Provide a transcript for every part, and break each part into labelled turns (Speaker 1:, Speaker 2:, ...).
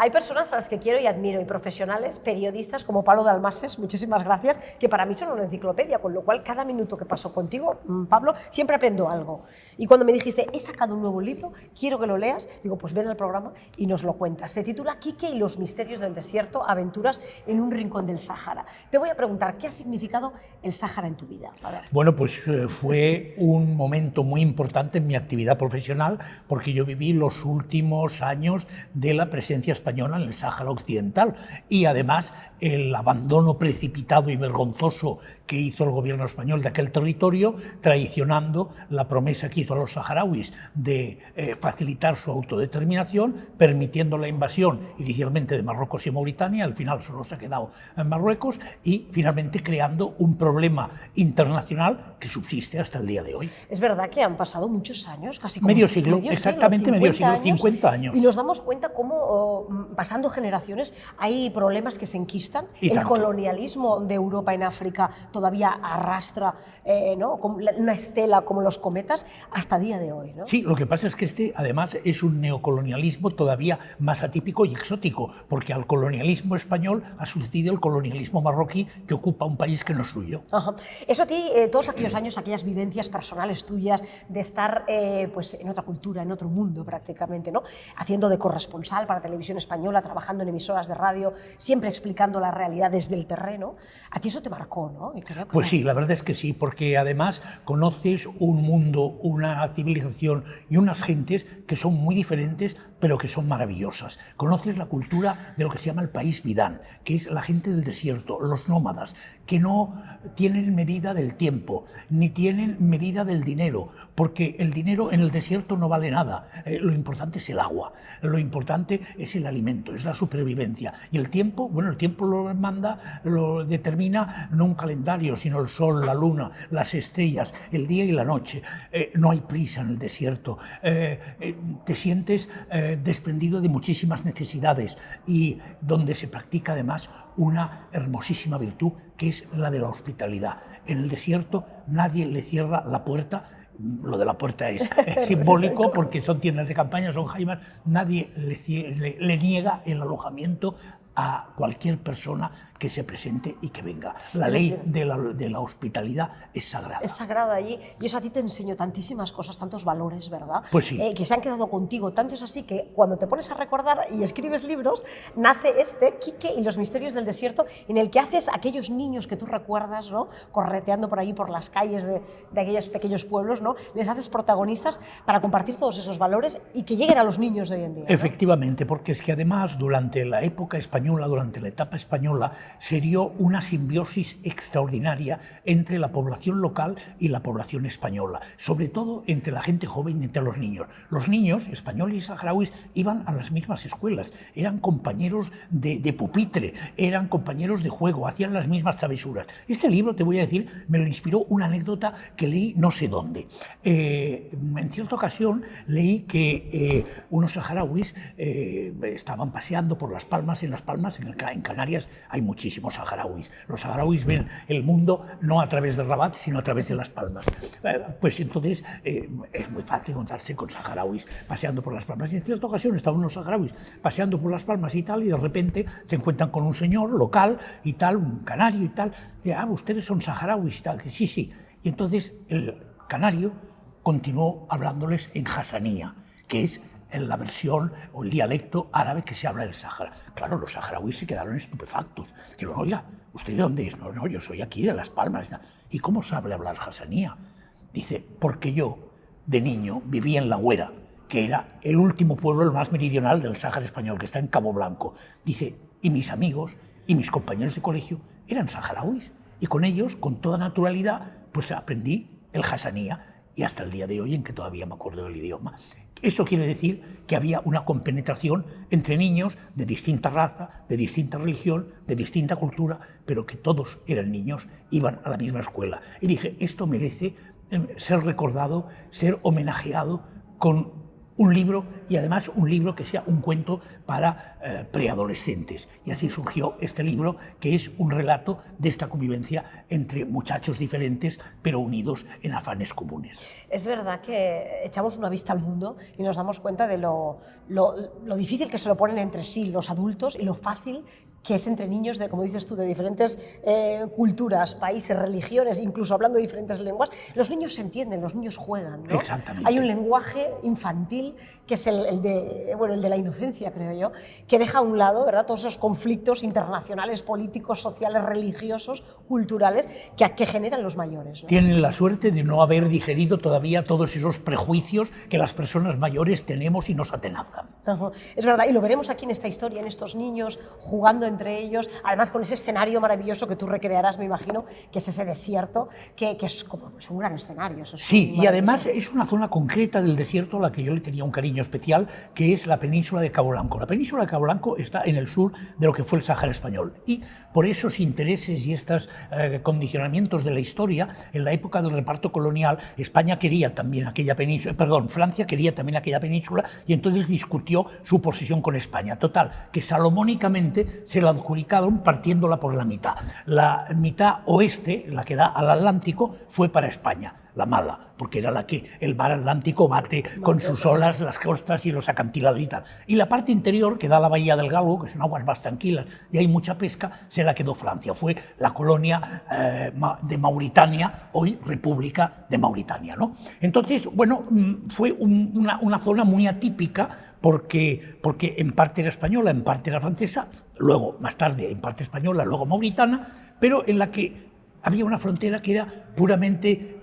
Speaker 1: Hay personas a las que quiero y admiro, y profesionales, periodistas como Pablo Dalmases, muchísimas gracias, que para mí son una enciclopedia, con lo cual cada minuto que paso contigo, Pablo, siempre aprendo algo. Y cuando me dijiste, he sacado un nuevo libro, quiero que lo leas, digo, pues ven al programa y nos lo cuentas. Se titula Quique y los misterios del desierto, aventuras en un rincón del Sáhara. Te voy a preguntar, ¿qué ha significado el Sáhara en tu vida? A ver.
Speaker 2: Bueno, pues fue un momento muy importante en mi actividad profesional, porque yo viví los últimos años de la presencia española en el Sáhara Occidental, y además el abandono precipitado y vergonzoso que hizo el gobierno español de aquel territorio, traicionando la promesa que hizo a los saharauis de facilitar su autodeterminación, permitiendo la invasión inicialmente de Marruecos y Mauritania, al final solo se ha quedado en Marruecos, y finalmente creando un problema internacional que subsiste hasta el día de hoy.
Speaker 1: Es verdad que han pasado muchos años, casi como
Speaker 2: medio siglo, exactamente medio siglo, 50 años.
Speaker 1: Y nos damos cuenta cómo, pasando generaciones, hay problemas que se enquistan. El colonialismo de Europa en África todavía arrastra ¿no? una estela como los cometas hasta el día de hoy, ¿no?
Speaker 2: Sí, lo que pasa es que este además es un neocolonialismo todavía más atípico y exótico, porque al colonialismo español ha sucedido el colonialismo marroquí, que ocupa un país que no es suyo.
Speaker 1: Ajá. Eso a ti, todos aquellos años, aquellas vivencias personales tuyas de estar pues, en otra cultura, en otro mundo prácticamente, ¿no? Haciendo de corresponsal para Televisión Española, trabajando en emisoras de radio, siempre explicando la realidad desde el terreno, a ti eso te marcó, ¿no? Y creo que
Speaker 2: pues sí, la verdad es que sí, porque además conoces un mundo, una civilización y unas gentes que son muy diferentes, pero que son maravillosas. Conoces la cultura de lo que se llama el país Bidán, que es la gente del desierto, los nómadas, que no tienen medida del tiempo, ni tienen medida del dinero, porque el dinero en el desierto no vale nada. Lo importante es el agua, lo importante es el alimento, es la supervivencia. Y el tiempo, bueno, el tiempo lo determina no un calendario, sino el sol, la luna, las estrellas, el día y la noche. No hay prisa en el desierto, te sientes desprendido de muchísimas necesidades, y donde se practica además una hermosísima virtud, que es la de la hospitalidad. En el desierto nadie le cierra la puerta. Lo de la puerta es simbólico, porque son tiendas de campaña, son jaimas. Nadie le niega el alojamiento a cualquier persona que se presente y que venga. La ley de la hospitalidad es sagrada.
Speaker 1: Es sagrada allí, y eso a ti te enseñó tantísimas cosas, tantos valores, ¿verdad?
Speaker 2: Pues sí.
Speaker 1: Que se han quedado contigo, tanto es así que cuando te pones a recordar y escribes libros, nace Quique y los misterios del desierto, en el que haces a aquellos niños que tú recuerdas, ¿no? Correteando por allí, por las calles de aquellos pequeños pueblos, ¿no? Les haces protagonistas para compartir todos esos valores y que lleguen a los niños de hoy en día, ¿no?
Speaker 2: Efectivamente, porque es que además durante la época española, durante la etapa española, se dio una simbiosis extraordinaria entre la población local y la población española, sobre todo entre la gente joven y entre los niños. Los niños españoles y saharauis iban a las mismas escuelas, eran compañeros de pupitre, eran compañeros de juego, hacían las mismas travesuras. Este libro, te voy a decir, me lo inspiró una anécdota que leí no sé dónde. En cierta ocasión leí que unos saharauis estaban paseando por Las Palmas. En Las Palmas, en Canarias, hay muchísimos saharauis. Los saharauis ven el mundo no a través de Rabat, sino a través de Las Palmas. Pues entonces es muy fácil encontrarse con saharauis paseando por Las Palmas. Y en cierta ocasión estaban unos saharauis paseando por Las Palmas y tal, y de repente se encuentran con un señor local y tal, un canario y tal. Dice, ustedes son saharauis y tal. Dice, sí, sí. Y entonces el canario continuó hablándoles en hasanía, que es en la versión o el dialecto árabe que se habla en el Sáhara. Claro, los saharauis se quedaron estupefactos. Dijeron, oiga, ¿usted de dónde es? No, no, yo soy aquí de Las Palmas. ¿Y cómo sabe hablar hasanía? Dice, porque yo, de niño, vivía en La Güera, que era el último pueblo, el más meridional del Sáhara español, que está en Cabo Blanco. Dice, y mis amigos y mis compañeros de colegio eran saharauis. Y con ellos, con toda naturalidad, pues aprendí el hasanía, y hasta el día de hoy en que todavía me acuerdo del idioma. Eso quiere decir que había una compenetración entre niños de distinta raza, de distinta religión, de distinta cultura, pero que todos eran niños, iban a la misma escuela. Y dije, esto merece ser recordado, ser homenajeado con un libro, y además un libro que sea un cuento para preadolescentes. Y así surgió este libro, que es un relato de esta convivencia entre muchachos diferentes, pero unidos en afanes comunes.
Speaker 1: Es verdad que echamos una vista al mundo y nos damos cuenta de lo difícil que se lo ponen entre sí los adultos y lo fácil que es entre niños de, como dices tú, de diferentes culturas, países, religiones, incluso hablando de diferentes lenguas. Los niños se entienden, los niños juegan, ¿no?
Speaker 2: Exactamente.
Speaker 1: Hay un lenguaje infantil que es el de la inocencia, creo yo, que deja a un lado, ¿verdad?, todos esos conflictos internacionales, políticos, sociales, religiosos, culturales que generan los mayores, ¿no?
Speaker 2: Tienen la suerte de no haber digerido todavía todos esos prejuicios que las personas mayores tenemos y nos atenazan.
Speaker 1: Es verdad, y lo veremos aquí en esta historia, en estos niños jugando entre ellos, además con ese escenario maravilloso que tú recrearás, me imagino, que es ese desierto, que es como es un gran escenario. Eso es
Speaker 2: sí, y además es una zona concreta del desierto a la que yo le tenía un cariño especial, que es la península de Cabo Blanco. La península de Cabo Blanco está en el sur de lo que fue el Sáhara español, y por esos intereses y estos condicionamientos de la historia, en la época del reparto colonial, España quería también aquella península, perdón, Francia quería también aquella península, y entonces discutió su posesión con España. Total, que salomónicamente se la adjudicaron partiéndola por la mitad. La mitad oeste, la que da al Atlántico, fue para España, la mala, porque era la que el mar Atlántico bate con sus olas las costas y los acantilados y tal. Y la parte interior, que da a la bahía del Galgo, que son aguas más tranquilas y hay mucha pesca, se la quedó Francia. Fue la colonia de Mauritania, hoy República de Mauritania, ¿no? Entonces, bueno, fue una zona muy atípica porque en parte era española, en parte era francesa, luego, más tarde, en parte española, luego mauritana, pero en la que había una frontera que era puramente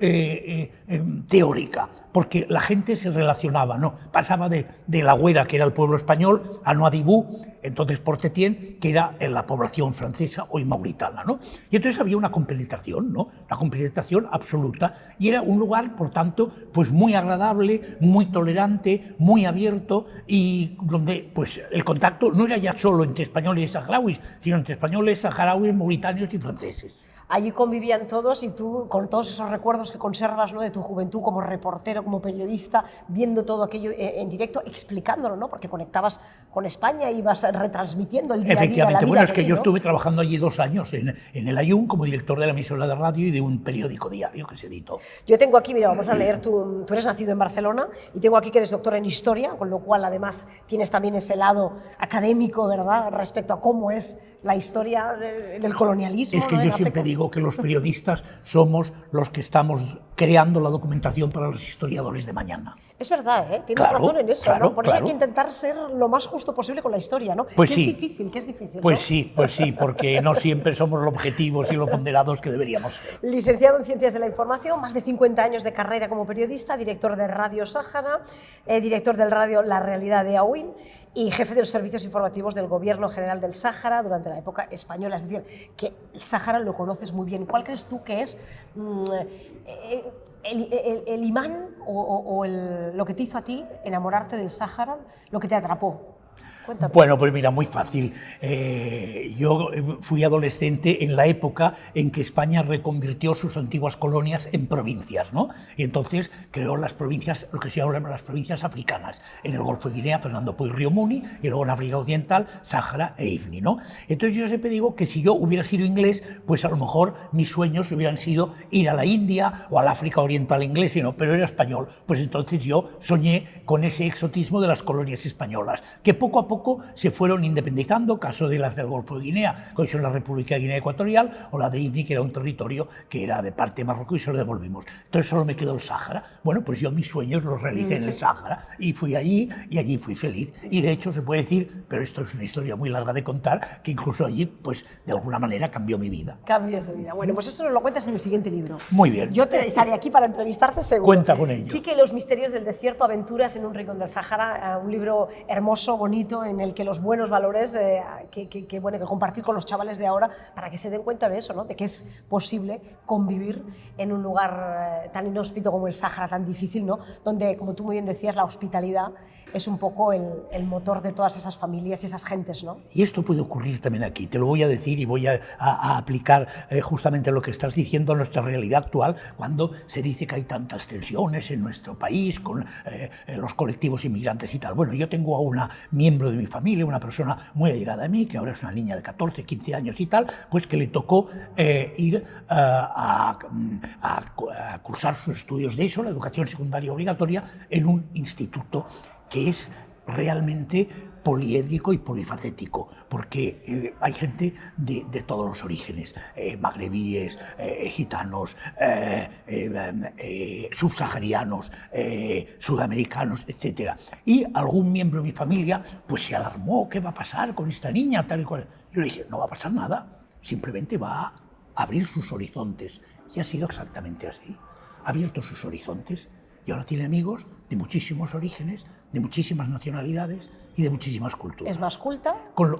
Speaker 2: teórica, porque la gente se relacionaba, ¿no? Pasaba de La Güera, que era el pueblo español, a Nouadhibou, entonces Port-Étienne, que era en la población francesa, hoy mauritana, ¿no? Y entonces había una compenetración, ¿no? Una compenetración absoluta, y era un lugar, por tanto, pues muy agradable, muy tolerante, muy abierto, y donde pues el contacto no era ya solo entre españoles y saharauis, sino entre españoles, saharauis, mauritanios y franceses.
Speaker 1: Allí convivían todos y tú, con todos esos recuerdos que conservas, ¿no?, de tu juventud como reportero, como periodista, viendo todo aquello en directo, explicándolo, ¿no?, porque conectabas con España y ibas retransmitiendo el día a día.
Speaker 2: Efectivamente, bueno, es que yo
Speaker 1: ¿no?
Speaker 2: estuve trabajando allí 2 años en el Ayun como director de la emisora de radio y de un periódico diario que se editó.
Speaker 1: Yo tengo aquí, mira, vamos a leer, tú eres nacido en Barcelona y tengo aquí que eres doctor en Historia, con lo cual además tienes también ese lado académico, ¿verdad?, respecto a cómo es la historia del colonialismo.
Speaker 2: Es que
Speaker 1: ¿no?,
Speaker 2: yo siempre digo que los periodistas somos los que estamos creando la documentación para los historiadores de mañana.
Speaker 1: Es verdad, ¿eh? Tienes
Speaker 2: Claro,
Speaker 1: razón en eso,
Speaker 2: claro,
Speaker 1: ¿no? Por eso
Speaker 2: claro.
Speaker 1: hay que intentar ser lo más justo posible con la historia, ¿no?
Speaker 2: Pues
Speaker 1: que
Speaker 2: sí.
Speaker 1: es difícil,
Speaker 2: Pues
Speaker 1: ¿no?
Speaker 2: sí, porque no siempre somos lo objetivos y lo ponderados que deberíamos ser.
Speaker 1: Licenciado en Ciencias de la Información, más de 50 años de carrera como periodista, director de Radio Sáhara, director del radio La Realidad de Aouin y jefe de los servicios informativos del Gobierno General del Sáhara durante la época española. Es decir, que el Sáhara lo conoces muy bien. ¿Cuál crees tú que es el imán o lo que te hizo a ti enamorarte del Sáhara, lo que te atrapó? Cuéntame.
Speaker 2: Bueno, pues mira, muy fácil. Yo fui adolescente en la época en que España reconvirtió sus antiguas colonias en provincias, ¿no? Y entonces creó las provincias, lo que se llama las provincias africanas. En el Golfo de Guinea, Fernando Pueyrredón Muni, y luego en África Occidental, Sáhara e Ifni, ¿no? Entonces yo siempre digo que si yo hubiera sido inglés, pues a lo mejor mis sueños hubieran sido ir a la India o al África Oriental inglés, pero era español. Pues entonces yo soñé con ese exotismo de las colonias españolas, que poco a poco se fueron independizando, caso de las del Golfo de Guinea, que hoy son la República de Guinea Ecuatorial, o la de Ifni, que era un territorio que era de parte de Marruecos y se lo devolvimos. Entonces solo me quedó el Sáhara. Bueno, pues yo mis sueños los realicé en el Sáhara y fui allí y allí fui feliz. Y de hecho se puede decir, pero esto es una historia muy larga de contar, que incluso allí, pues de alguna manera cambió mi vida.
Speaker 1: Cambió su vida. Bueno, pues eso nos lo cuentas en el siguiente libro.
Speaker 2: Muy bien.
Speaker 1: Yo estaré aquí para entrevistarte seguro.
Speaker 2: Cuenta con ello.
Speaker 1: Quique, los misterios del desierto, aventuras en un rincón del Sáhara, un libro hermoso, bonito, momento en el que los buenos valores bueno, que compartir con los chavales de ahora para que se den cuenta de eso, ¿no? De que es posible convivir en un lugar tan inhóspito como el Sáhara, tan difícil, ¿no? Donde, como tú muy bien decías, la hospitalidad es un poco el motor de todas esas familias y esas gentes, ¿no?
Speaker 2: Y esto puede ocurrir también aquí, te lo voy a decir y voy a aplicar justamente lo que estás diciendo a nuestra realidad actual, cuando se dice que hay tantas tensiones en nuestro país con los colectivos inmigrantes y tal. Bueno, yo tengo a una miembro de mi familia, una persona muy allegada a mí, que ahora es una niña de 14, 15 años y tal, pues que le tocó ir a cursar sus estudios de eso, la educación secundaria obligatoria, en un instituto que es realmente poliédrico y polifacético, porque hay gente de todos los orígenes, magrebíes, gitanos, subsaharianos, sudamericanos, etc. Y algún miembro de mi familia pues se alarmó, ¿qué va a pasar con esta niña? Tal y cual. Yo le dije, no va a pasar nada, simplemente va a abrir sus horizontes. Y ha sido exactamente así. Ha abierto sus horizontes y ahora tiene amigos de muchísimos orígenes, de muchísimas nacionalidades y de muchísimas culturas.
Speaker 1: Es más culta.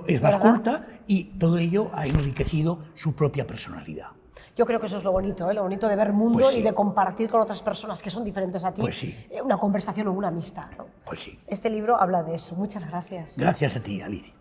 Speaker 2: Es más culta y todo ello ha enriquecido su propia personalidad.
Speaker 1: Yo creo que eso es lo bonito, ¿eh? Lo bonito de ver mundo
Speaker 2: Pues sí.
Speaker 1: Y de compartir con otras personas que son diferentes a ti,
Speaker 2: Pues sí.
Speaker 1: Una conversación o una amistad, ¿no?
Speaker 2: Pues sí.
Speaker 1: Este libro habla de eso. Muchas gracias.
Speaker 2: Gracias a ti, Alicia.